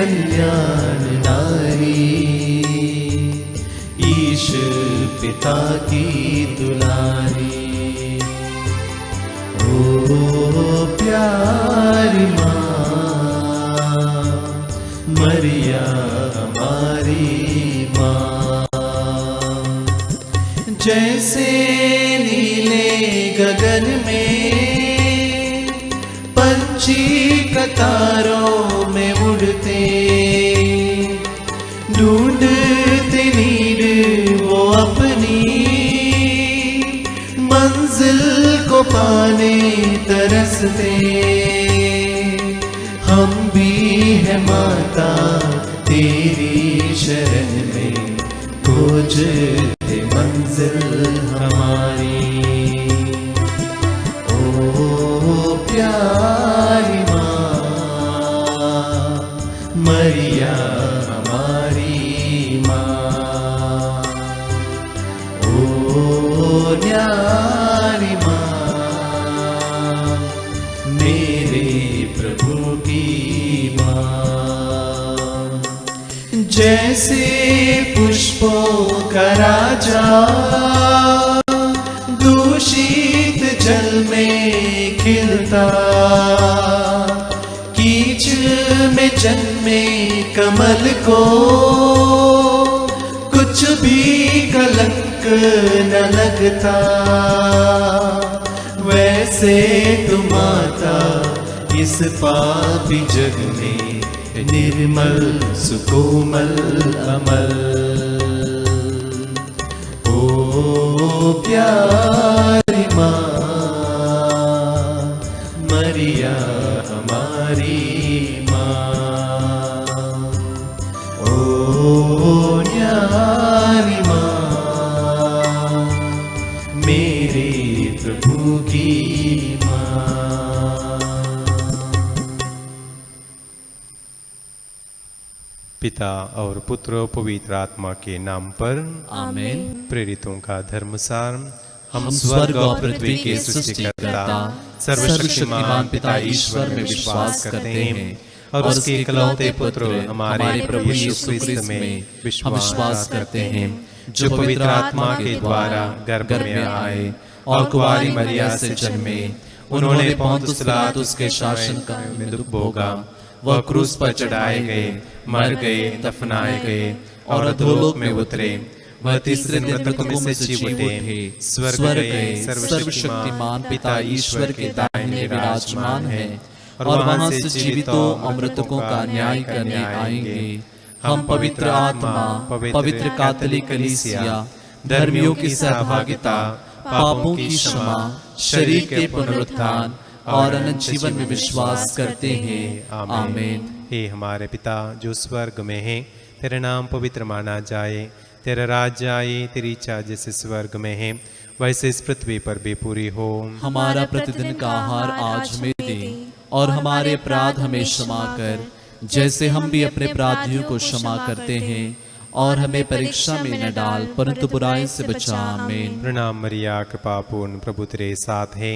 कल्याण नारी, ईश पिता की दुलारी। ओ प्यारी माँ मरिया हमारी माँ। जैसे नीले गगन में पंछी कतारों में उड़ते, ढूंढते नीड वो अपनी मंजिल को पाने तरसते। हम भी है माता तेरी शरण में, खोजते मंजिल हमारी। ओ प्यारी माँ मरिया हमारी माँ। ओ न्यारी माँ मेरे प्रभु की माँ। जैसे पुष्पों का राजा दूषित जल में खिलता, कीचड़ में जन्मे कमल को कुछ भी कलंक न लगता, वैसे तुम माता इस पापी जग में निर्मल सुकोमल अमल। ओ प्यारी माँ मरिया हमारी माँ। ओ न्यारी माँ मेरे प्रभु की माँ। पिता और पुत्र पवित्र आत्मा के नाम पर आमीन। प्रेरितों का धर्मसार। हम स्वर्ग और पृथ्वी के सृष्टिकर्ता सर्वशक्तिमान पिता ईश्वर में विश्वास करते हैं और उसके इकलौते पुत्र हमारे प्रभु यीशु क्रिस्त में हम विश्वास करते हैं, जो पवित्र आत्मा के द्वारा गर्भ में आए और कुंवारी मरिया से जन्मे। उन्होंने पोंतुस पिलातुस के शासनकाल में दुख भोगा, वह क्रूस पर चढ़ाए गए, मर गए, दफनाए गए और अधोलोक में उतरे। वह तीसरे दिन मृतकों में से जी उठे, स्वर्ग गए, सर्वशक्तिमान पिता ईश्वर के दाहिने विराजमान है और वहां से जीवितों और मृतकों का न्याय करने आएंगे। हम पवित्र आत्मा, पवित्र कैथोलिक कलीसिया, धर्मियों की सहभागिता, पापों की क्षमा, शरीर के पुनरुत्थान और अनंत जीवन में विश्वास करते हैं। आमीन। हे हमारे पिता जो स्वर्ग में है, तेरा नाम पवित्र माना जाए, तेरा राज्य आए, तेरी इच्छा जैसे स्वर्ग में है वैसे इस पृथ्वी पर भी पूरी हो। हमारा प्रतिदिन का आहार आज हमें दे और हमारे अपराध हमें क्षमा कर, जैसे हम भी अपने अपराधियों को क्षमा करते हैं, और हमें परीक्षा में न डाल परंतु बुराई से बचा। आमीन। प्रणाम मरिया कृपा पूर्ण प्रभु तेरे साथ है,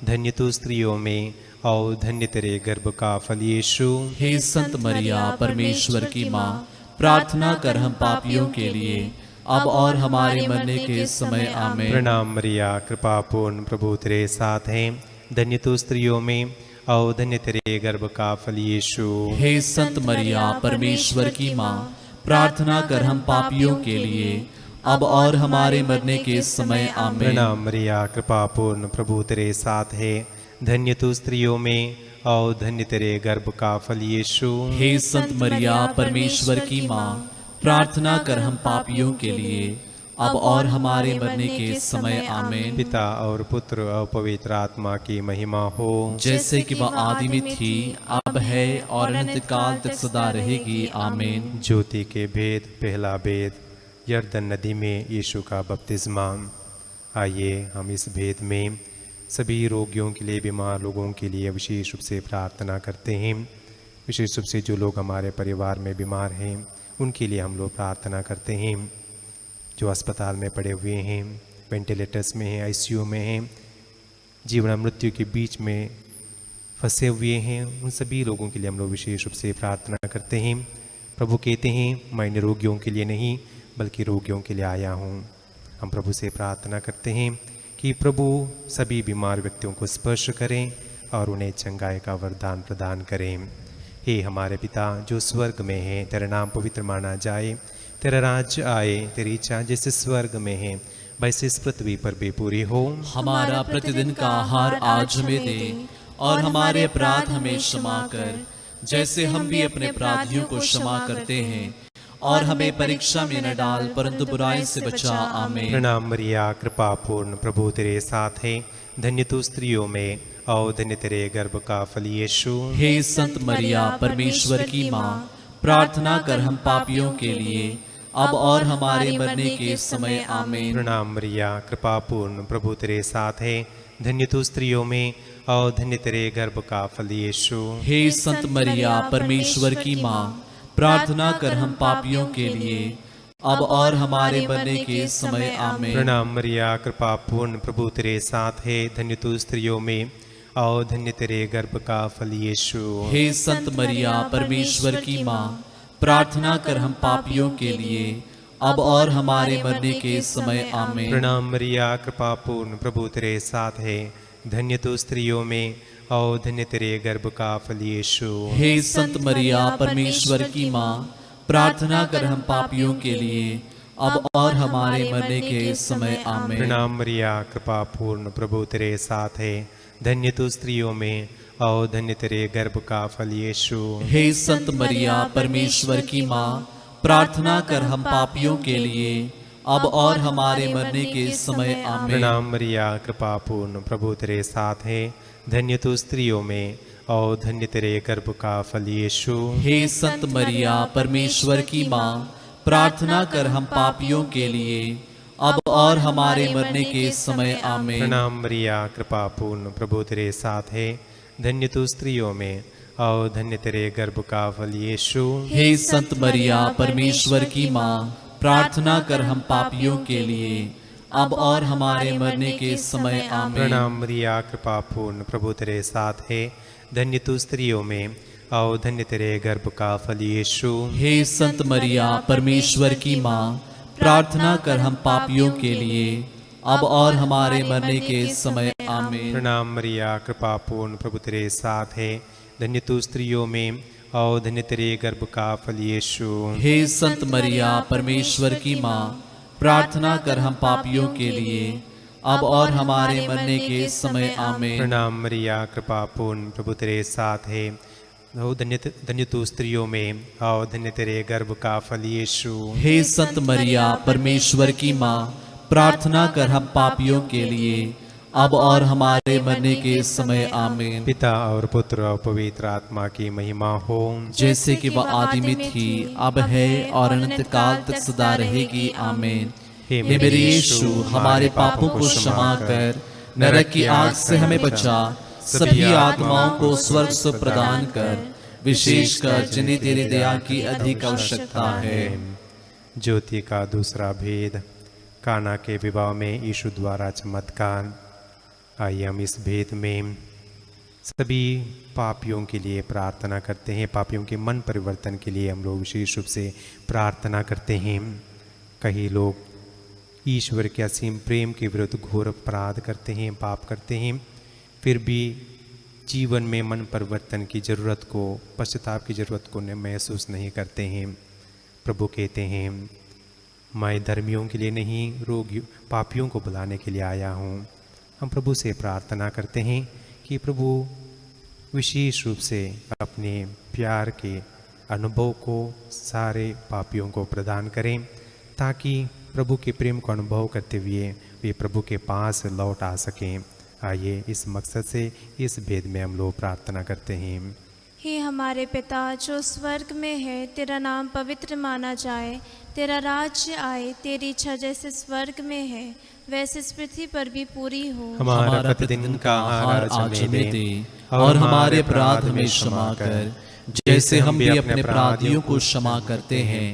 धन्य तू स्त्रियों में और धन्य तेरे गर्भ का फल यीशु। हे संत मरिया परमेश्वर की माँ, प्रार्थना कर हम पापियों के लिए अब और हमारे मरने के समय। आमीन। प्रणाम मरिया कृपा पूर्ण प्रभु तेरे साथ है, धन्य तू स्त्रियों में और धन्य तेरे गर्भ का फल यीशु। हे संत मरिया परमेश्वर की माँ, प्रार्थना कर हम पापियों के लिए अब और हमारे मरने के समय। आमीन। प्रणाम मरिया कृपा पूर्ण प्रभु तेरे साथ है, धन्य तू स्त्रियों में और धन्य तेरे गर्भ का फल यीशु। हे संत मरिया परमेश्वर की माँ, प्रार्थना कर हम पापियों के लिए अब और हमारे मरने के समय। आमीन। पिता और पुत्र और पवित्र आत्मा की महिमा हो, जैसे कि वह आदि में थी, अब है और अनंत काल तक सदा रहेगी। आमीन। ज्योति के भेद। पहला भेद, यरदन नदी में यीशु का बपतिस्मा। आइए हम इस भेद में सभी रोगियों के लिए, बीमार लोगों के लिए विशेष रूप से प्रार्थना करते हैं। विशेष रूप से जो लोग हमारे परिवार में बीमार हैं उनके लिए हम लोग प्रार्थना करते हैं, जो अस्पताल में पड़े हुए हैं, वेंटिलेटर्स में हैं, आईसीयू में हैं, जीवन मृत्यु के बीच में फंसे हुए हैं, उन सभी लोगों के लिए हम लोग विशेष रूप से प्रार्थना करते हैं। प्रभु कहते हैं मैं निरोगियों के लिए नहीं बल्कि रोगियों के लिए आया हूँ। हम प्रभु से प्रार्थना करते हैं कि प्रभु सभी बीमार व्यक्तियों को स्पर्श करें और उन्हें चंगाई का वरदान प्रदान करें। हे हमारे पिता जो स्वर्ग में है, तेरा नाम पवित्र माना जाए, तेरा राज्य आए, तेरी इच्छा जैसे स्वर्ग में है वैसे इस पृथ्वी पर भी पूरी हो। हमारा प्रतिदिन का आहार आज हमें दे और हमारे अपराध हमें क्षमा कर जैसे हम भी अपने अपराधियों को क्षमा करते हैं, और हमें परीक्षा में न डाल परंतु बुराई से बचा। आमीन। प्रणाम मरिया, कृपा पूर्ण, प्रभु तेरे साथ है, धन्य तू स्त्रियों में और धन्य तेरे गर्भ का फल यीशु। हे संत मरिया परमेश्वर की माँ, प्रार्थना कर हम पापियों के लिए अब और हमारे मरने के समय। आमीन। प्रणाम मरिया, कृपा पूर्ण, प्रभु तेरे साथ है, धन्य तू स्त्रियों में और धन्य तेरे गर्भ का फल यीशु। हे संत मरिया परमेश्वर की माँ, प्रार्थना कर हम पापियों के लिए अब और हमारे मरने के समय। आमीन। प्रणाम मरिया, कृपा पूर्ण, प्रभु तेरे साथ है, धन्य तू स्त्रियों में और धन्य तेरे गर्भ का फल यीशु। हे संत मरिया परमेश्वर की माँ, प्रार्थना कर हम पापियों के लिए अब और हमारे मरने के समय। आमीन। प्रणाम मरिया, कृपा पूर्ण, प्रभु तेरे साथ है, धन्य तू स्त्रियों में और धन्य तेरे गर्भ का फल यीशु। हे संत मरिया परमेश्वर की माँ, प्रार्थना कर हम पापियों के लिए अब और हमारे मरने के समय। आमीन। प्रणाम मरिया, कृपा पूर्ण, प्रभु तेरे साथ है, धन्य तू स्त्रियों में और धन्य तेरे गर्भ का फल यीशु। हे संत मरिया परमेश्वर की माँ, प्रार्थना कर हम पापियों के लिए अब और हमारे मरने के समय। आमीन। प्रणाम मरिया, कृपा पूर्ण, प्रभु तेरे साथ है, धन्य तू स्त्रियों में और धन्य तेरे गर्भ का फल यीशु। हे संत मरिया परमेश्वर की माँ, प्रार्थना कर हम पापियों के लिए अब और हमारे मरने के समय। आमीन। प्रणाम मरिया, कृपा पूर्ण, प्रभु तेरे साथ है, धन्य तू स्त्रियों में और धन्य तेरे गर्भ का फल यीशु। हे संत मरिया परमेश्वर की माँ, प्रार्थना कर हम पापियों के लिए अब और हमारे मरने के समय। आमीन। प्रणाम मरिया, कृपा पूर्ण, प्रभु तेरे साथ है, धन्य तू स्त्रियों में और धन्य तेरे गर्भ का फल यीशु। हे संत मरिया परमेश्वर की माँ, प्रार्थना कर हम पापियों के लिए अब और हमारे मरने के समय। आमीन। प्रणाम मरिया, कृपा पूर्ण, प्रभु तेरे साथ है, धन्य तू स्त्रियों में और धन्य तेरे गर्भ का फल यीशु। हे संत मरिया परमेश्वर की माँ, प्रार्थना कर हम पापियों के लिए अब और हमारे मरने के समय। आमीन। प्रणाम मरिया, कृपा पूर्ण, प्रभु तेरे साथ है, धन्य तू स्त्रियों में और धन्य तेरे गर्भ का फल यीशु। हे संत मरिया परमेश्वर की माँ, प्रार्थना कर हम पापियों के लिए अब और हमारे मरने के समय। आमीन। पिता और पुत्र और पवित्र आत्मा की महिमा हो, जैसे कि वह आदि में थी, अब है और अनंत काल तक सदा रहेगी। आमीन। हे मेरे यीशु, हमारे पापों को क्षमा कर, नरक की आग से हमें बचा, सभी आत्माओं को स्वर्ग सुख प्रदान कर, विशेषकर जिन्हें तेरी दया की अधिक आवश्यकता है। ज्योति का दूसरा भेद, काना के विवाह में यीशु द्वारा चमत्कार। आइए हम इस भेद में सभी पापियों के लिए प्रार्थना करते हैं। पापियों के मन परिवर्तन के लिए हम लोग विशेष रूप से प्रार्थना करते हैं। कई लोग ईश्वर के असीम प्रेम के विरुद्ध घोर अपराध करते हैं, पाप करते हैं, फिर भी जीवन में मन परिवर्तन की ज़रूरत को, पश्चाताप की ज़रूरत को महसूस नहीं करते हैं। प्रभु कहते हैं मैं धर्मियों के लिए नहीं रोगियों पापियों को बुलाने के लिए आया हूँ। हम प्रभु से प्रार्थना करते हैं कि प्रभु विशेष रूप से अपने प्यार के अनुभव को सारे पापियों को प्रदान करें, ताकि प्रभु के प्रेम को अनुभव करते हुए वे प्रभु के पास लौट आ सकें। आइए इस मकसद से इस भेद में हम लोग प्रार्थना करते हैं। हे हमारे पिता जो स्वर्ग में है, तेरा नाम पवित्र माना जाए, तेरा राज्य आए, तेरी इच्छा जैसे स्वर्ग में है वैसे इस पृथ्वी पर भी पूरी हो। हमारा प्रतिदिन का आहार आज हमें दे और हमारे अपराध हमें क्षमा कर, जैसे हम भी अपने अपराधियों को क्षमा करते हैं,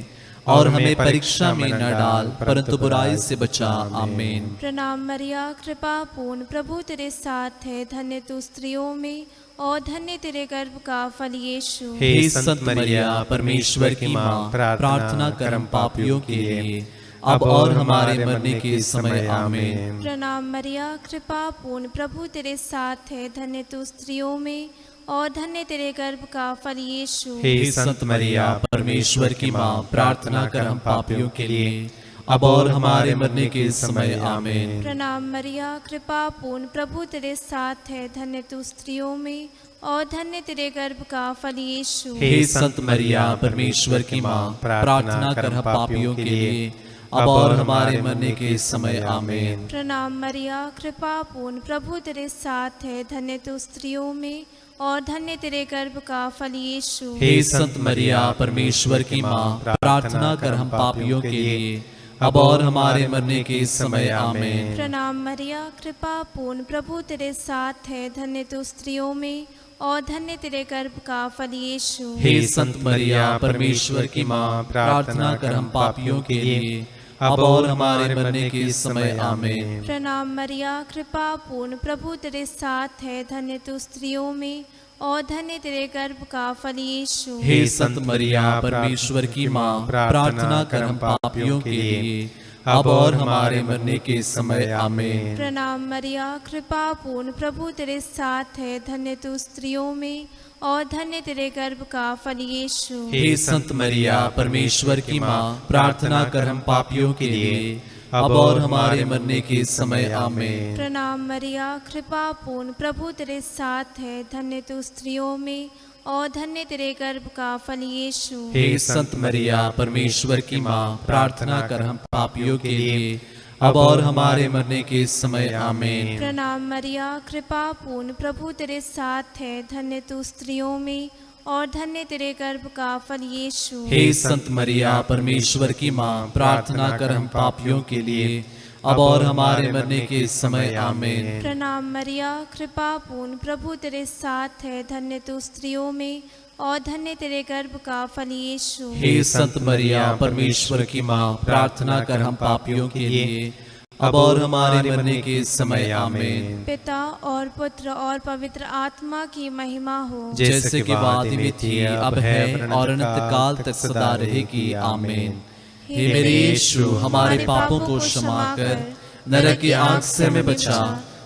और हमें परीक्षा में न डाल परंतु बुराई से बचा। आमीन। प्रणाम मरिया, कृपा पूर्ण, प्रभु तेरे साथ है, धन्य तू स्त्रियों में और धन्य तेरे गर्भ का फल यीशु। हे संत मरिया परमेश्वर की माँ, प्रार्थना कर हम पापियों के लिए अब और हमारे मरने के समय आमीन। प्रणाम मरिया, कृपा पूर्ण, प्रभु तेरे साथ है, धन्य तू स्त्रियों में और धन्य तेरे गर्भ का फल यीशु। हे संत मरिया परमेश्वर की माँ, प्रार्थना कर हम पापियों के लिए अब और हमारे मरने के समय आमीन। प्रणाम मरिया, कृपा पूर्ण, प्रभु तेरे साथ है, धन्य तू स्त्रियों में और धन्य तेरे गर्भ का फल यीशु। हे संत मरिया परमेश्वर की माँ, प्रार्थना कर हम पापियों के लिए अब और हमारे मरने के समय आमीन। प्रणाम मरिया, कृपा पूर्ण, प्रभु तेरे साथ है, धन्य तू स्त्रियों में और धन्य तेरे गर्भ का फल यीशु। हे संत मरिया परमेश्वर की माँ, प्रार्थना कर हम पापियों के लिए अब और हमारे मरने के समय आमीन। प्रणाम मरिया, कृपा पूर्ण, प्रभु तेरे साथ है, धन्य तू स्त्रियों में और धन्य तेरे गर्भ का फल यीशु। हे संत मरिया परमेश्वर की माँ, प्रार्थना कर हम पापियों के लिए अब और हमारे मरने के समय आमीन। प्रणाम मरिया, कृपा पूर्ण, प्रभु तेरे साथ है, धन्य तू स्त्रियों में और धन्य तेरे गर्भ का फल यीशु। हे संत मरिया परमेश्वर की माँ, प्रार्थना कर हम पापियों के लिए अब और हमारे मरने के समय आमीन। प्रणाम मरिया, कृपा पूर्ण, प्रभु तेरे साथ है, धन्य तू स्त्रियों में और धन्य तेरे गर्भ का फल यीशु। हे संत मरिया परमेश्वर की माँ, प्रार्थना कर हम पापियों के लिए अब और हमारे मरने के समय आमीन। प्रणाम मरिया, कृपा पूर्ण, प्रभु तेरे साथ है, धन्य तू स्त्रियों में और धन्य तेरे गर्भ का फल यीशु। हे संत मरिया परमेश्वर की माँ, प्रार्थना कर हम पापियों के लिए अब और हमारे मरने के समय आमीन। प्रणाम मरिया, कृपा पूर्ण, प्रभु तेरे साथ है, धन्य तू स्त्रियों में और धन्य तेरे गर्भ का फल यीशु। हे संत मरिया परमेश्वर की माँ, प्रार्थना कर हम पापियों के लिए अब और हमारे मरने के समय आमीन। प्रणाम मरिया, कृपा पूर्ण, प्रभु तेरे साथ है, धन्य तू स्त्रियों में और धन्य तेरे गर्भ का फल यीशु। हे संत मरिया परमेश्वर की माँ, प्रार्थना कर हम पापियों के लिए अब और हमारे मरने के समय आमीन। पिता और पुत्र और पवित्र आत्मा की महिमा हो, जैसे कि आदि में थी, अब है और अनंत काल तक सदा रहेगी आमीन। हे मेरे यीशु, हमारे पापों को क्षमा कर, नरक की आग से हमें बचा,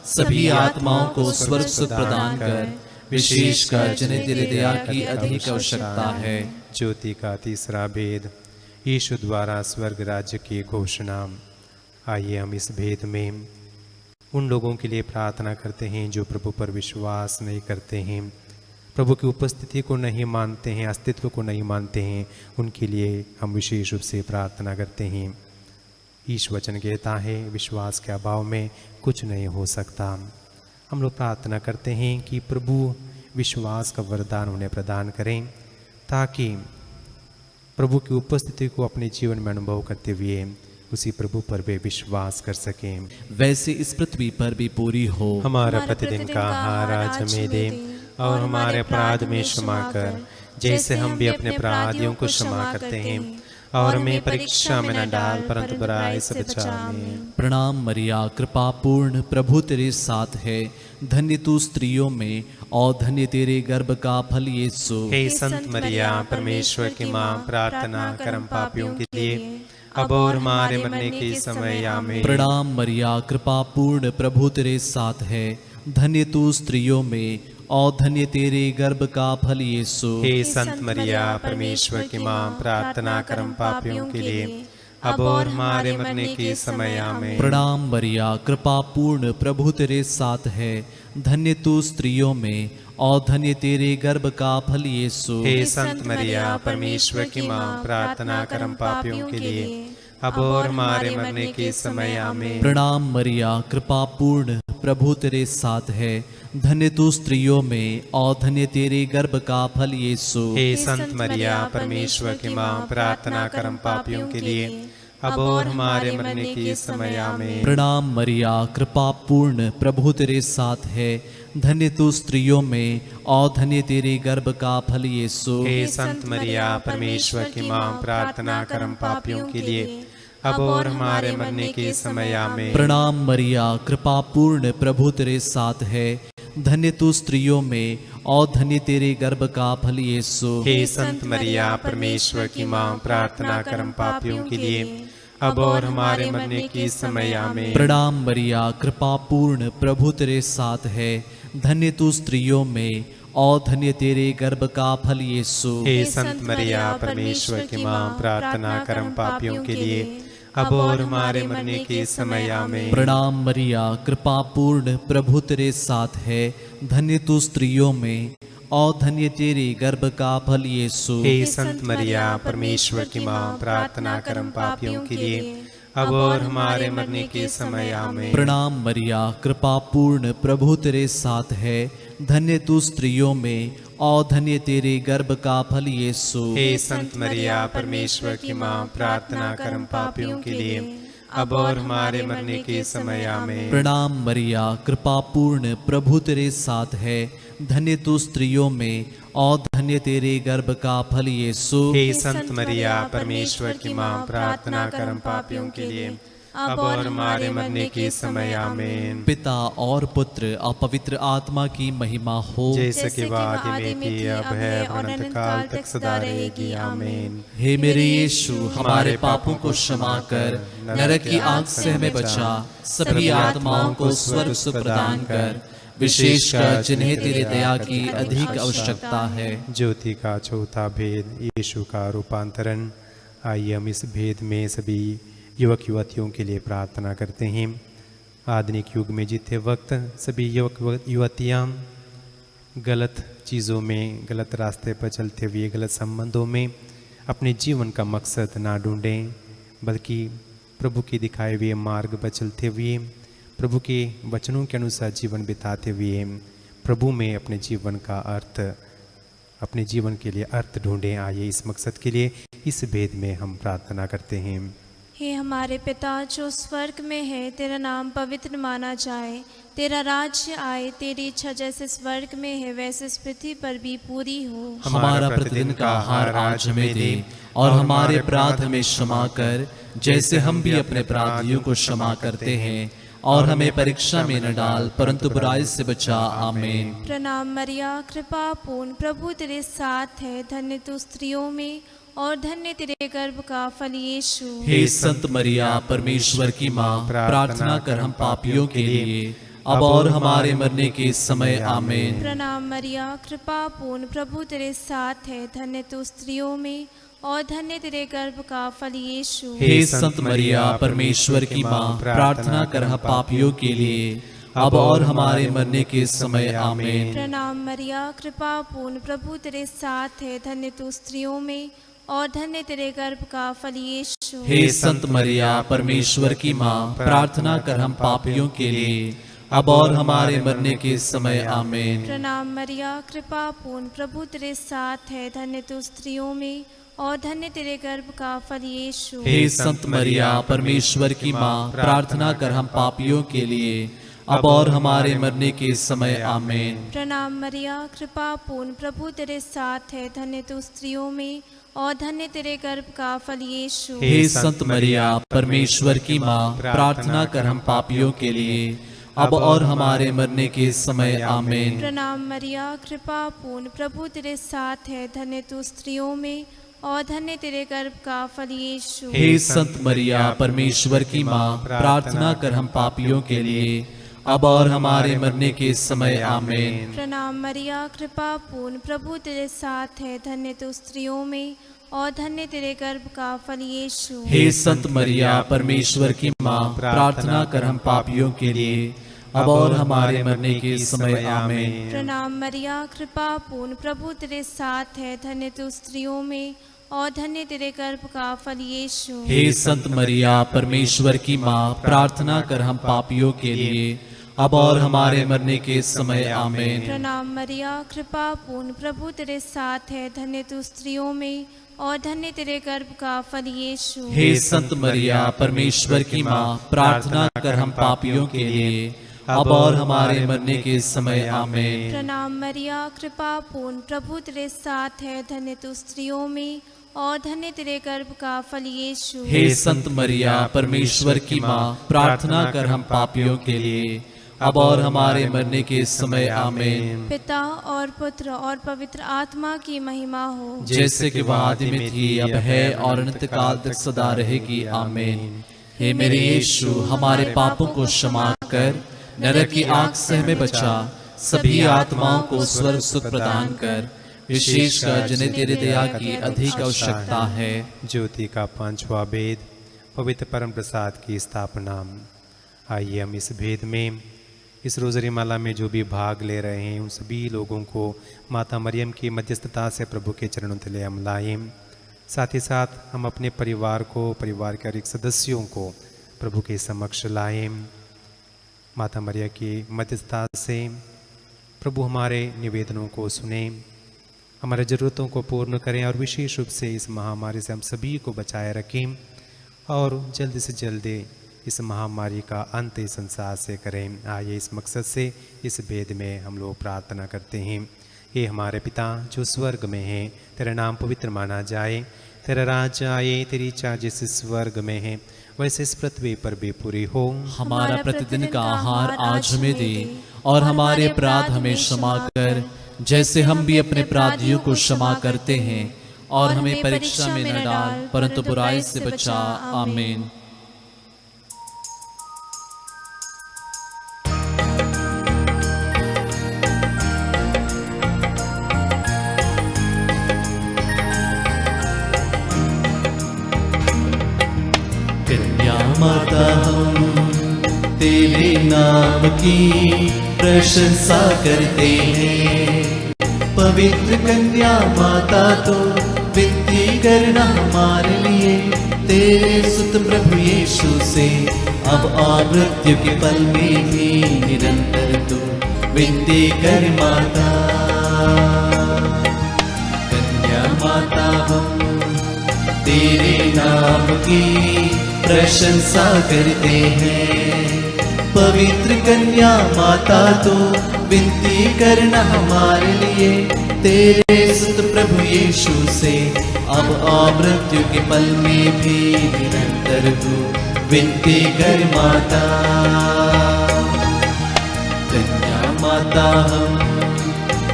सभी आत्माओं को स्वर्ग सुख प्रदान कर, विशेषकर जिन्हें तेरे दया की अधिक आवश्यकता है। ज्योति का तीसरा भेद, यीशु द्वारा स्वर्ग राज्य की घोषणा। आइए हम इस भेद में उन लोगों के लिए प्रार्थना करते हैं जो प्रभु पर विश्वास नहीं करते हैं, प्रभु की उपस्थिति को नहीं मानते हैं, अस्तित्व को नहीं मानते हैं। उनके लिए हम विशेष रूप से प्रार्थना करते हैं। ईश वचन कहता है, विश्वास के अभाव में कुछ नहीं हो सकता। हम लोग प्रार्थना करते हैं कि प्रभु विश्वास का वरदान उन्हें प्रदान करें, ताकि प्रभु की उपस्थिति को अपने जीवन में अनुभव करते हुए उसी प्रभु पर वे विश्वास कर सकें। वैसे इस पृथ्वी पर भी पूरी हो हमारा प्रतिदिन का आहार आज हमें दे और हमारे अपराध में क्षमा कर, जैसे हम भी अपने अपराधियों को क्षमा करते हैं, और हमें परीक्षा में न डाल परंतु बुराई से बचा। आमीन। प्रणाम मरिया, कृपा पूर्ण, प्रभु तेरे साथ है, धन्य तू स्त्रियों में और धन्य तेरे गर्भ का फल यीशु। हे संत मरिया परमेश्वर की माँ, प्रार्थना कर हम पापियों के लिए अब और हमारे मरने के समय आमीन। प्रणाम मरिया, कृपा पूर्ण, प्रभु तेरे साथ है, धन्य तू स्त्रियों में और धन्य तेरे गर्भ का फल यीशु। हे संत मरिया परमेश्वर की माँ, प्रार्थना कर हम पापियों के लिए अब और हमारे मरने के समय आमीन। प्रणाम मरिया, कृपा पूर्ण, प्रभु तेरे साथ है, धन्य तू स्त्रियों में और धन्य तेरे गर्भ का फल यीशु। हे संत मरिया परमेश्वर की माँ, प्रार्थना कर हम पापियों के लिए अब और हमारे मरने के समय आमीन। प्रणाम मरिया, कृपा पूर्ण, प्रभु तेरे साथ है, धन्य तू स्त्रियों में और धन्य तेरे गर्भ का फल यीशु। हे संत मरिया परमेश्वर की माँ, प्रार्थना कर हम पापियों के लिए अब और हमारे मरने के समय आमीन। प्रणाम मरिया, कृपा पूर्ण, प्रभु तेरे साथ है, धन्य तू स्त्रियों में और धन्य तेरे गर्भ का फल यीशु। हे संत मरिया परमेश्वर की माँ, प्रार्थना कर हम पापियों के लिए अब और हमारे मरने के समय आमीन। प्रणाम मरिया, कृपा पूर्ण, प्रभु तेरे साथ है, धन्य तू स्त्रियों में और धन्य तेरे गर्भ का फल यीशु। हे संत मरिया परमेश्वर की माँ, प्रार्थना कर हम पापियों के लिए अब और हमारे मरने के समय आमीन। प्रणाम मरिया, कृपा पूर्ण, प्रभु तेरे साथ है, धन्य तू स्त्रियों में और धन्य तेरे गर्भ का फल यीशु। हे संत मरिया परमेश्वर की माँ, प्रार्थना कर हम पापियों के लिए अब और हमारे मरने के समय आमीन। प्रणाम मरिया, कृपा पूर्ण, प्रभु तेरे साथ है, धन्य तू स्त्रियों में और धन्य तेरे गर्भ का फल यीशु। हे संत मरिया परमेश्वर की माँ, प्रार्थना कर हम पापियों के लिए अब और हमारे मरने के समय आमीन। प्रणाम मरिया, कृपा पूर्ण, प्रभु तेरे साथ है, धन्य तू स्त्रियों में और धन्य तेरे गर्भ का फल यीशु। हे संत मरिया परमेश्वर की माँ, प्रार्थना कर हम पापियों के लिए अब और हमारे मरने के समय आमीन। प्रणाम मरिया, कृपा पूर्ण, प्रभु तेरे साथ है, धन्य तू स्त्रियों में और धन्य तेरे गर्भ का फल यीशु। हे संत मरिया परमेश्वर की माँ, प्रार्थना कर हम पापियों के लिए अब और हमारे मरने के समय आमीन। पिता और पुत्र और पवित्र आत्मा की महिमा हो, जैसे कि आदि में थी, अब है, अनंत काल तक सदा रहेगी आमीन। हे मेरे यीशु, हमारे पापों को क्षमा कर, नरक की आग से हमें बचा, सभी आत्माओं को स्वर्ग सुख प्रदान कर, विशेषकर जिन्हें तेरी दया की अधिक आवश्यकता है। ज्योति का चौथा भेद, यीशु का रूपांतरण। आइए हम इस भेद में सभी युवक युवतियों के लिए प्रार्थना करते हैं। आधुनिक युग में जीते वक्त सभी युवक युवतियाँ गलत चीज़ों में, गलत रास्ते पर चलते हुए, गलत संबंधों में अपने जीवन का मकसद ना ढूंढें, बल्कि प्रभु के दिखाए हुए मार्ग पर चलते हुए, प्रभु के वचनों के अनुसार जीवन बिताते हुए प्रभु में अपने जीवन का अर्थ, अपने जीवन के लिए अर्थ ढूंढें। आइए इस मकसद के लिए इस भेद में हम प्रार्थना करते हैं। हे हमारे पिता जो स्वर्ग में है, तेरा नाम पवित्र माना जाए, तेरा राज्य आए, तेरी इच्छा जैसे स्वर्ग में है वैसे इस पृथ्वी पर भी पूरी हो। हमारा प्रतिदिन का आहार आज हमें दे और हमारे अपराध हमें क्षमा कर, जैसे हम भी अपने अपराधियों को क्षमा करते हैं, और हमें परीक्षा में न डाल परंतु बुराई से बचा। आमीन। प्रणाम मरिया, कृपा पूर्ण, प्रभु तेरे साथ है, धन्य तू स्त्रियों में और धन्य तेरे गर्भ का फल यीशु। हे संत मरिया परमेश्वर की माँ, प्रार्थना कर हम पापियों के लिए अब और हमारे मरने के समय। आमीन। प्रणाम मरिया, कृपा पूर्ण, प्रभु तेरे साथ है, धन्य तू स्त्रियों में और धन्य तेरे गर्भ का फल यीशु। हे संत मरिया परमेश्वर की माँ, प्रार्थना कर हम पापियों के लिए अब और हमारे मरने के समय। आमीन। प्रणाम मरिया, कृपा पूर्ण, प्रभु तेरे साथ है, धन्य तू स्त्रियों में और धन्य तेरे गर्भ का फल यीशु। हे संत मरिया परमेश्वर की माँ, प्रार्थना कर हम पापियों के लिए अब और हमारे मरने के समय। आमीन। प्रणाम मरिया, कृपा पूर्ण, प्रभु तेरे साथ है, धन्य तू स्त्रियों में और धन्य तेरे गर्भ का फल यीशु। हे संत मरिया परमेश्वर की माँ, प्रार्थना कर हम पापियों के लिए अब और हमारे मरने के समय। आमीन। प्रणाम मरिया, कृपा पूर्ण, प्रभु तेरे साथ है, धन्य तू स्त्रियों में और धन्य तेरे गर्भ का फल यीशु। हे संत मरिया परमेश्वर की माँ, प्रार्थना कर हम पापियों के लिए अब और हमारे मरने के समय। आमीन। प्रणाम मरिया, कृपा पूर्ण, प्रभु तेरे साथ है, धन्य तू स्त्रियों में और धन्य तेरे गर्भ का फल यीशु। हे संत मरिया परमेश्वर की माँ, प्रार्थना कर हम पापियों के लिए अब और हमारे मरने के समय। आमीन। प्रणाम मरिया, कृपा पूर्ण, प्रभु तेरे साथ है, धन्य तू स्त्रियों में और धन्य तेरे गर्भ का फल यीशु। हे संत मरिया परमेश्वर की माँ, प्रार्थना कर हम पापियों के लिए अब और हमारे मरने के समय। आमीन। प्रणाम मरिया, कृपा पूर्ण, प्रभु तेरे साथ है, धन्य तू स्त्रियों में और धन्य तेरे गर्भ का फल यीशु। हे संत मरिया परमेश्वर की माँ, प्रार्थना कर हम पापियों के लिए अब और हमारे मरने के समय। आमीन। प्रणाम मरिया, कृपा पूर्ण, प्रभु तेरे साथ है, धन्य तू स्त्रियों में और धन्य तेरे गर्भ का फल यीशु। हे संत मरिया परमेश्वर की माँ, प्रार्थना कर हम पापियों के लिए अब और हमारे मरने के समय। आमीन। प्रणाम मरिया, कृपा पूर्ण, प्रभु तेरे साथ है, धन्य तू स्त्रियों में और धन्य तेरे गर्भ का फल यीशु। हे संत मरिया परमेश्वर की माँ, प्रार्थना कर हम पापियों के लिए अब और हमारे मरने के समय आमीन। पिता और पुत्र और पवित्र आत्मा की महिमा हो, जैसे कि वह आदि में थी, अब है और अनंत काल तक सदा रहेगी आमीन। हे मेरे यीशु, हमारे पापों को क्षमा कर, नरक की आग से हमें बचा, सभी आत्माओं को स्वर्ग सुख प्रदान कर, विशेषकर जिन्हें तेरे दया की अधिक आवश्यकता है। ज्योति का पांचवा भेद, पवित्र परम प्रसाद की स्थापना। आइए हम इस भेद में, इस रोज़री माला में जो भी भाग ले रहे हैं, उन सभी लोगों को माता मरियम की मध्यस्थता से प्रभु के चरणों तले हम लाएं। साथ ही साथ हम अपने परिवार को, परिवार के हर एक सदस्यों को प्रभु के समक्ष लाएं। माता मरियम की मध्यस्थता से प्रभु हमारे निवेदनों को सुने, हमारे ज़रूरतों को पूर्ण करें और विशेष रूप से इस महामारी से हम सभी को बचाए रखें और जल्द से जल्द इस महामारी का अंत इस संसार से करें। आइए इस मकसद से इस भेद में हम लोग प्रार्थना करते हैं। हे हमारे पिता जो स्वर्ग में है, तेरा नाम पवित्र माना जाए, तेरा राज्य आए, तेरी इच्छा जैसे स्वर्ग में है वैसे इस पृथ्वी पर भी पूरी हो। हमारा प्रतिदिन का आहार आज हमें दे, और हमारे अपराध हमें क्षमा कर, जैसे हम भी अपने अपराधियों को क्षमा करते हैं, और हमें परीक्षा में न डाल, परंतु बुराई से बचा। आमीन। माता हम तेरे नाम की प्रशंसा करते हैं। पवित्र कन्या माता तो विनती करना हमारे लिए, तेरे सुत प्रभु यीशु से अब और मृत्यु के पल में भी निरंतर तू विनती कर माता। कन्या माता हम तेरे नाम की प्रशंसा करते हैं। पवित्र कन्या माता तो विनती करना हमारे लिए, तेरे सुत प्रभु यीशु से अब और मृत्यु के पल में भी निरंतर तू विनती कर माता। कन्या माता हम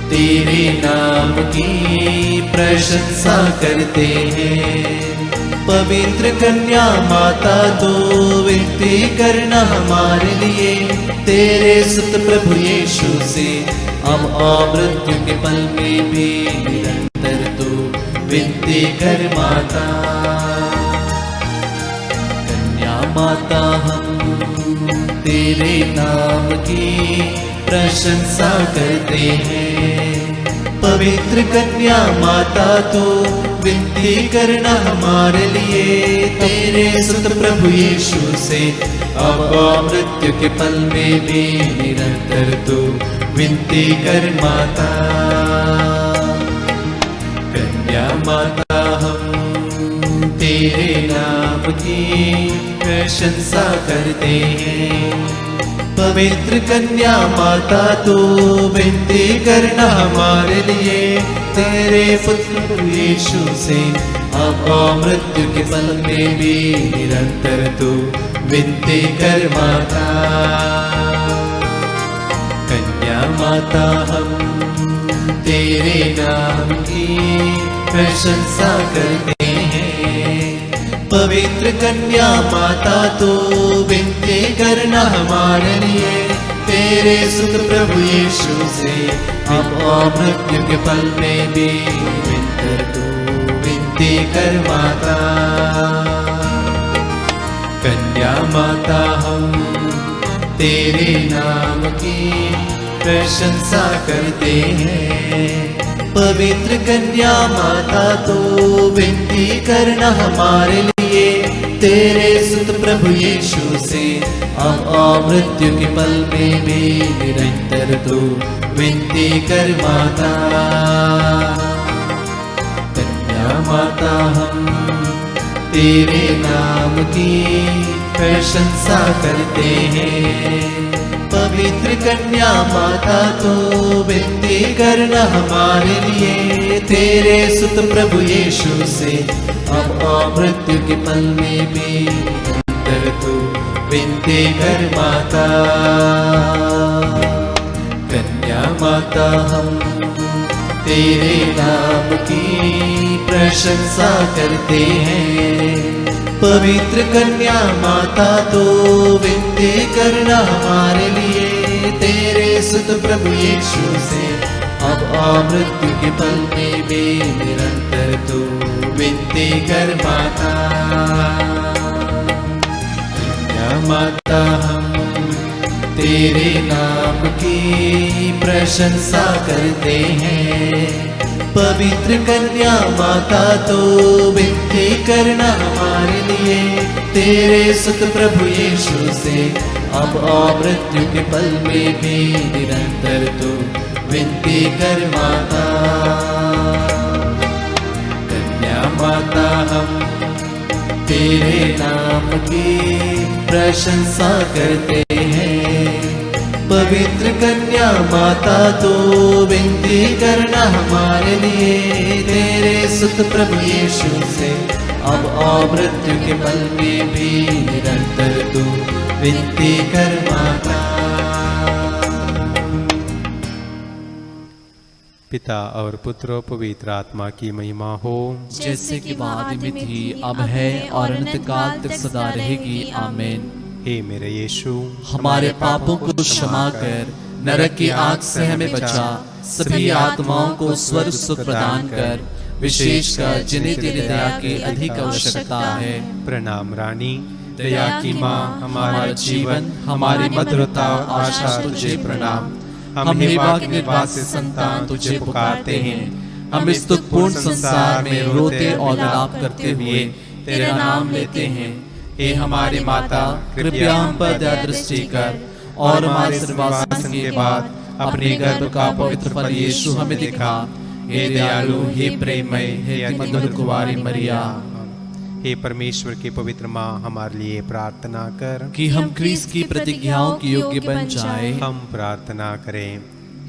तेरे नाम की प्रशंसा करते हैं। पवित्र कन्या माता तो विनती करना हमारे लिए, तेरे सुत प्रभु यीशु से अब और मृत्यु के पल में भी निरंतर तू विनती कर माता। कन्या माता हम तेरे नाम की प्रशंसा करते हैं। पवित्र कन्या माता तो विनती करना हमारे लिए, तेरे सुत प्रभु यीशु से अब और मृत्यु के पल में भी निरंतर तू विनती कर माता। कन्या माता हम तेरे नाम की प्रशंसा करते हैं। पवित्र कन्या माता तो विनती करना हमारे लिए, तेरे पुत्र यीशु से अब और मृत्यु के पल में भी निरंतर तू विनती कर माता। कन्या माता हम तेरे नाम की प्रशंसा करते हैं। पवित्र कन्या माता तो विनती करना हमारे लिए, तेरे सुत प्रभु यीशु से अब और मृत्यु के पल में भी निरंतर तू विनती कर माता। कन्या माता हम तेरे नाम की प्रशंसा करते हैं। पवित्र कन्या माता तो विनती करना हमारे लिए, तेरे सुत प्रभु यीशु से अब और मृत्यु के पल में भी निरंतर तू विनती कर माता। कन्या माता हम तेरे नाम की प्रशंसा करते हैं। पवित्र कन्या माता तो विनती करना हमारे लिए, तेरे सुत प्रभु यीशु से अब और मृत्यु के पल में भी निरंतर तू विनती कर माता। कन्या माता हम तेरे नाम की प्रशंसा करते हैं। पवित्र कन्या माता तो विनती करना हमारे लिए। तेरे सुत प्रभु यीशु से अब मृत्यु के पल में भी निरंतर तू विनती कर माता। कन्या माता हम तेरे नाम की प्रशंसा करते हैं। पवित्र कन्या माता तो विनती करना हमारे लिए। तेरे सुत प्रभु यीशु से अब मृत्यु के पल में भी निरंतर तू विनती कर माता। कन्या माता हम तेरे नाम की प्रशंसा करते हैं। पवित्र कन्या माता तो विनती करना हमारे लिए। तेरे सुत प्रभु यीशु से अब मृत्यु के पल में भी निरंतर तू विनती कर माता। पिता और पुत्र और पवित्र आत्मा की महिमा हो, जैसे कि आदि में थी, अब है और अनंत काल तक सदा रहेगी। आमीन। हे मेरे यीशु, हमारे पापों को क्षमा कर, नरक की आग से हमें बचा, सभी आत्माओं को स्वर्ग सुख प्रदान कर, विशेषकर जिन्हें तेरी दया की अधिक आवश्यकता है। प्रणाम रानी, दया की माँ, हमारा जीवन, हमारी मधुरता और आशा तुझे प्रणाम। हम हेवा के निर्वासित संतान तुझे पुकारते हैं। हम इस दुखपूर्ण संसार में रोते और विलाप करते हुए तेरा नाम लेते हैं। हे हमारी माता, कृपया हम पर दया दृष्टि कर और हमारे निर्वासन के बाद अपने गर्भ का पवित्र फल यीशु हमें दिखा। हे दयालु, हे प्रेममय, हे मधुर कुंवारी मरिया। हे परमेश्वर की पवित्र माँ, हमारे लिए प्रार्थना कर कि हम क्रिस्त की प्रतिज्ञाओं के योग्य बन जाए। हम प्रार्थना करें।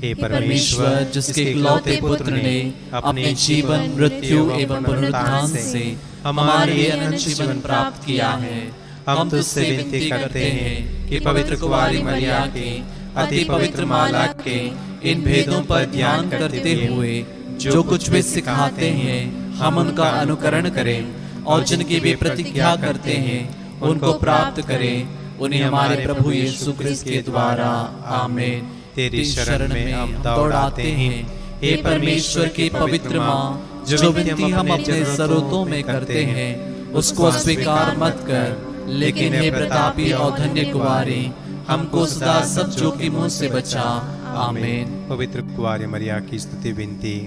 हे परमेश्वर, जिसके इकलौते पुत्र ने अपने जीवन, मृत्यु एवं पुनरुत्थान से हमारे लिए अनंत जीवन प्राप्त किया है, हम तुझसे विनती करते हैं कि पवित्र कुंवारी मरिया के अति पवित्र माला के इन भेदों पर ध्यान करते हुए जो कुछ वे सिखाते हैं, हम उनका अनुकरण करें और जिनकी वे प्रतिज्ञा करते हैं उनको प्राप्त करें। उन्हें हमारे प्रभु यीशु क्रिस्त के द्वारा। आमीन। तेरी शरण में हम दौड़ाते हैं। हे परमेश्वर की पवित्र माँ, जो विनती हम अपने जरूरतों में करते हैं उसको अस्वीकार मत कर, लेकिन हे प्रतापी और धन्य कुंवारी, हमको सदा सब जोखिमों से बचा। आमीन। पवित्र कुंवारी मरिया की स्तुति विनती।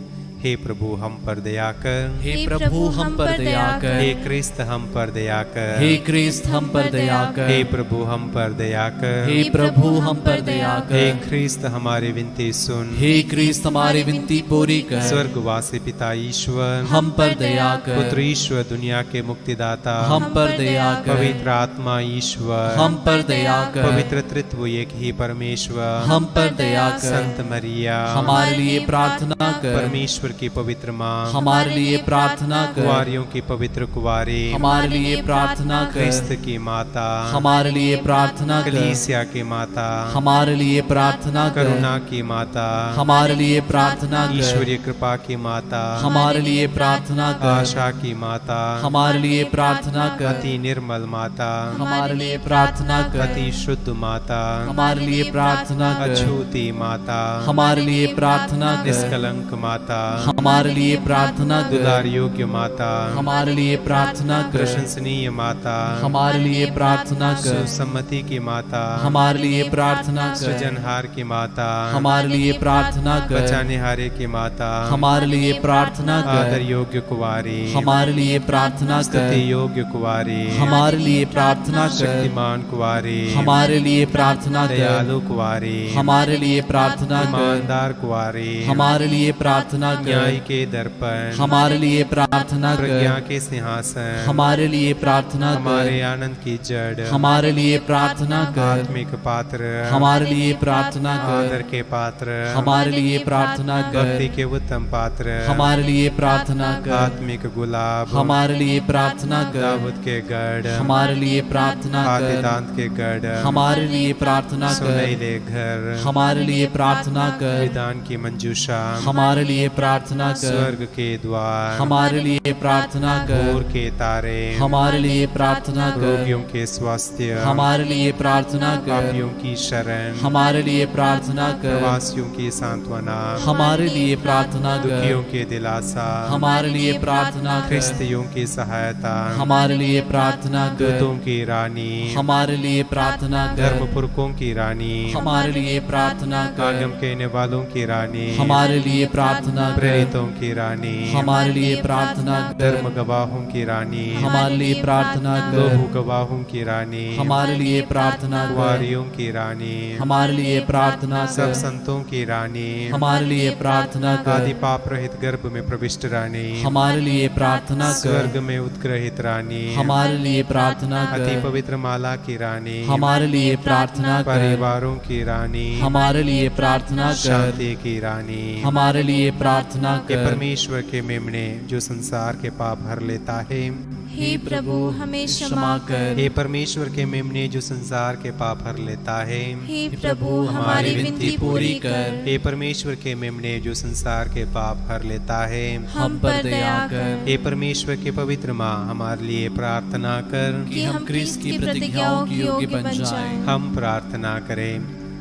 हे प्रभु हम पर दया कर। हे प्रभु हम पर दया कर। हे क्रिस्त हम पर दया कर। हे क्रिस्त हम पर दया कर। हे प्रभु हम पर दया कर। हे प्रभु हम पर दया कर। हे क्रिस्त हमारी विनती सुन। हे क्रिस्त हमारी विनती पूरी कर। स्वर्गवासी पिता ईश्वर हम पर दया कर। पुत्र ईश्वर दुनिया के मुक्तिदाता हम पर दया कर। पवित्र आत्मा ईश्वर हम पर दया कर। पवित्र त्रित्व एक ही परमेश्वर हम पर दया कर। संत मरिया हमारे लिए प्रार्थना कर। परमेश्वर की पवित्र माँ हमारे लिए प्रार्थना कर। कुंवारियों की पवित्र कुंवारी हमारे लिए प्रार्थना कर। क्रिस्त की माता हमारे लिए प्रार्थना कर। कलीसिया की माता हमारे लिए प्रार्थना कर। करुणा की माता हमारे लिए प्रार्थना कर। ईश्वरीय कृपा की माता हमारे लिए प्रार्थना कर। आशा की माता हमारे लिए प्रार्थना कर। अति निर्मल माता हमारे लिए प्रार्थना कर। अति शुद्ध माता हमारे लिए प्रार्थना कर। अछूती माता हमारे लिए प्रार्थना कर। निष्कलंक माता हमारे लिए प्रार्थना कर। दुलार योग्य माता हमारे लिए प्रार्थना कर। प्रशंसनीय माता हमारे लिए प्रार्थना कर। सुसम्मति की माता हमारे लिए प्रार्थना कर। सृजनहार की माता हमारे लिए प्रार्थना कर। बचानेहारे की माता हमारे लिए प्रार्थना कर। आदर योग्य कुंवारी हमारे लिए प्रार्थना कर। स्तुति योग्य कुंवारी हमारे लिए प्रार्थना कर। शक्तिमान कुंवारी हमारे लिए प्रार्थना कर। दयालु कुंवारी हमारे लिए प्रार्थना कर। ईमानदार कुंवारी हमारे लिए प्रार्थना कर। न्याय कर, के दर्पण, हमारे लिए प्रार्थना प्रज्ञा कर, के सिंहासन, हमारे लिए प्रार्थना हमारे कर, आनंद की जड़, हमारे लिए प्रार्थना कर, आत्मिक पात्र, हमारे लिए प्रार्थना आदर कर, के पात्र, हमारे लिए प्रार्थना भक्ति कर, के उत्तम पात्र, हमारे लिए प्रार्थना कर, आत्मिक गुलाब, हमारे लिए प्रार्थना कर, दाऊद के गढ़, हमारे लिए प्रार्थना कर, आदिदांत के गढ़, हमारे लिए प्रार्थना कर, सुनैले घर, हमारे लिए प्रार्थना कर, विधान की मंजूषा, हमारे लिए प्रार्थना कर, स्वर्ग के द्वार, हमारे लिए प्रार्थना भोर कर, के तारे, हमारे लिए प्रार्थना कर, रोगियों के स्वास्थ्य, हमारे लिए प्रार्थना कर, पापियों की शरण, हमारे लिए प्रार्थना कर, प्रवासियों की सांत्वना, हमारे लिए प्रार्थना दुखियों कर, के दिलासा, हमारे लिए प्रार्थना कर, ख्रिस्तियों की सहायता, हमारे लिए प्रार्थना दूतों कर, की रानी, हमारे लिए प्रार्थना कर, धर्मपुरखों की रानी, हमारे लिए प्रार्थना आगम कर, कहने वालों की रानी, हमारे लिए प्रार्थना कर, प्रेरितों की रानी, हमारे लिए प्रार्थना धर्म कर, गवाहों की रानी, हमारे लिए प्रार्थना लोहू कर, गवाहों की रानी, हमारे लिए प्रार्थना कर, कुंवारियों की रानी, हमारे लिए प्रार्थना सब कर, संतों की रानी, हमारे लिए प्रार्थना आदि कर, पाप रहित गर्भ में प्रविष्ट रानी, हमारे लिए प्रार्थना स्वर्ग कर, में उत्ग्रहित रानी, हमारे लिए प्रार्थना अति कर, पवित्र माला की रानी, हमारे लिए प्रार्थना कर, परिवारों की रानी, हमारे लिए प्रार्थना कर, शांति की रानी, हमारे लिए प्रार्थना ये कर, परमेश्वर के मेमने जो संसार के पाप हर लेता है। हे प्रभु हमें क्षमा कर, हे परमेश्वर के मेमने जो संसार के पाप हर लेता है। हे प्रभु हमारी विनती पूरी कर, हे परमेश्वर के मेमने जो संसार के पाप हर लेता है। हम पर दया कर, हे परमेश्वर के पवित्र माँ हमारे लिए प्रार्थना कर। कि हम क्रिस्त की प्रतिज्ञाओं की योग्य बन जाएं। हम प्रार्थना करें।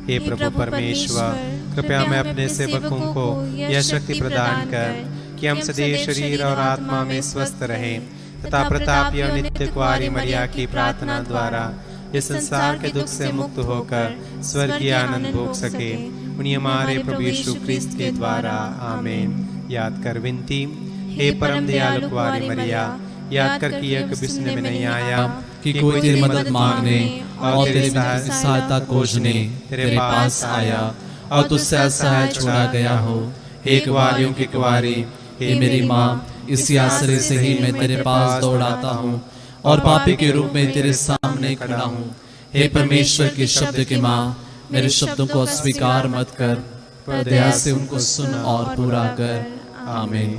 हे प्रभु परमेश्वर, कृपया मैं अपने सेवकों को यह शक्ति प्रदान कर कि हम सदैव शरीर और आत्मा में स्वस्थ रहें तथा प्रताप या नित्य कुआरी मरिया की प्रार्थना द्वारा इस संसार के दुख से मुक्त होकर स्वर्गीय आनंद भोग सके। उन्हीं हमारे प्रभु यीशु क्रिस्त के द्वारा आमीन। याद कर विनती। हे परम दयालु कुआरी मरिया, याद कर कि यह कभी सुनने में नहीं आया कि कोई तेरी मदद मांगने और तेरी सहायता खोजने तेरे पास आया और तुझसे असहाय छोड़ा गया हो। हे कुंवारियों की कुंवारी, हे मेरी माँ, इसी आश्रय से ही मैं तेरे पास दौड़ाता हूँ और पापी के रूप में तेरे सामने खड़ा हूँ। हे परमेश्वर के शब्द की माँ, मेरे शब्दों को अस्वीकार मत कर, पर दया से उनको सुन और पूरा कर। आमीन।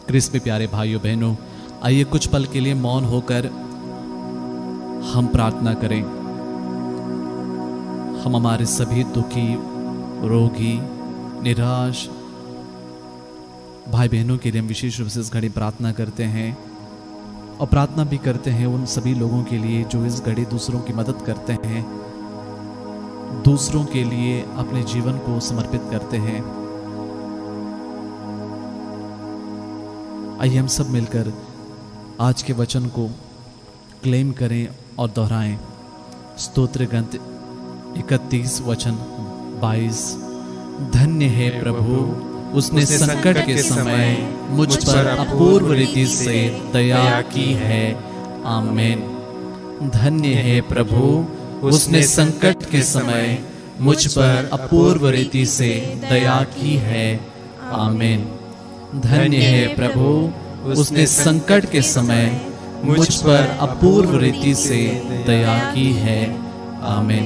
क्रिस्त में प्यारे भाइयों बहनों, आइए कुछ पल के लिए मौन होकर हम प्रार्थना करें। हम हमारे सभी दुखी, रोगी, निराश भाई बहनों के लिए हम विशेष रूप से इस घड़ी प्रार्थना करते हैं और प्रार्थना भी करते हैं उन सभी लोगों के लिए जो इस घड़ी दूसरों की मदद करते हैं, दूसरों के लिए अपने जीवन को समर्पित करते हैं। आइए हम सब मिलकर आज के वचन को क्लेम करें और दोहराएं। स्तोत्र ग्रंथ 31 वचन 22। धन्य है प्रभु, उसने संकट के समय मुझ पर अपूर्व रीति से दया की है। आमीन। धन्य है प्रभु, उसने संकट के समय मुझ पर अपूर्व रीति से दया की है। आमीन। धन्य है प्रभु, उसने संकट के समय मुझ पर अपूर्व रीति से दया की है। आमीन।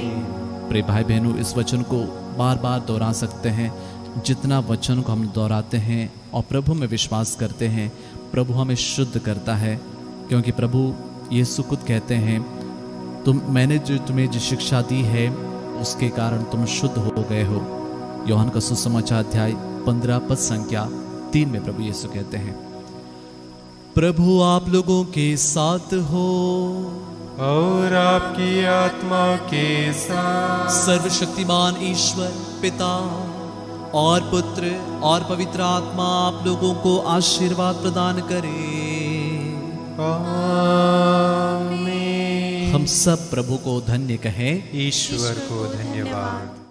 प्रिय भाई बहनों, इस वचन को बार बार दोहरा सकते हैं। जितना वचन को हम दोहराते हैं और प्रभु में विश्वास करते हैं, प्रभु हमें शुद्ध करता है, क्योंकि प्रभु यीशु खुद कहते हैं, मैंने जो तुम्हें जो शिक्षा दी है उसके कारण तुम शुद्ध हो गए हो। यूहन्ना का सुसमाचार अध्याय 15 पद संख्या 3 में प्रभु यीशु कहते हैं। प्रभु आप लोगों के साथ हो और आपकी आत्मा के साथ। सर्वशक्तिमान ईश्वर पिता और पुत्र और पवित्र आत्मा आप लोगों को आशीर्वाद प्रदान करे। आमीन। हम सब प्रभु को धन्य कहें। ईश्वर को धन्यवाद।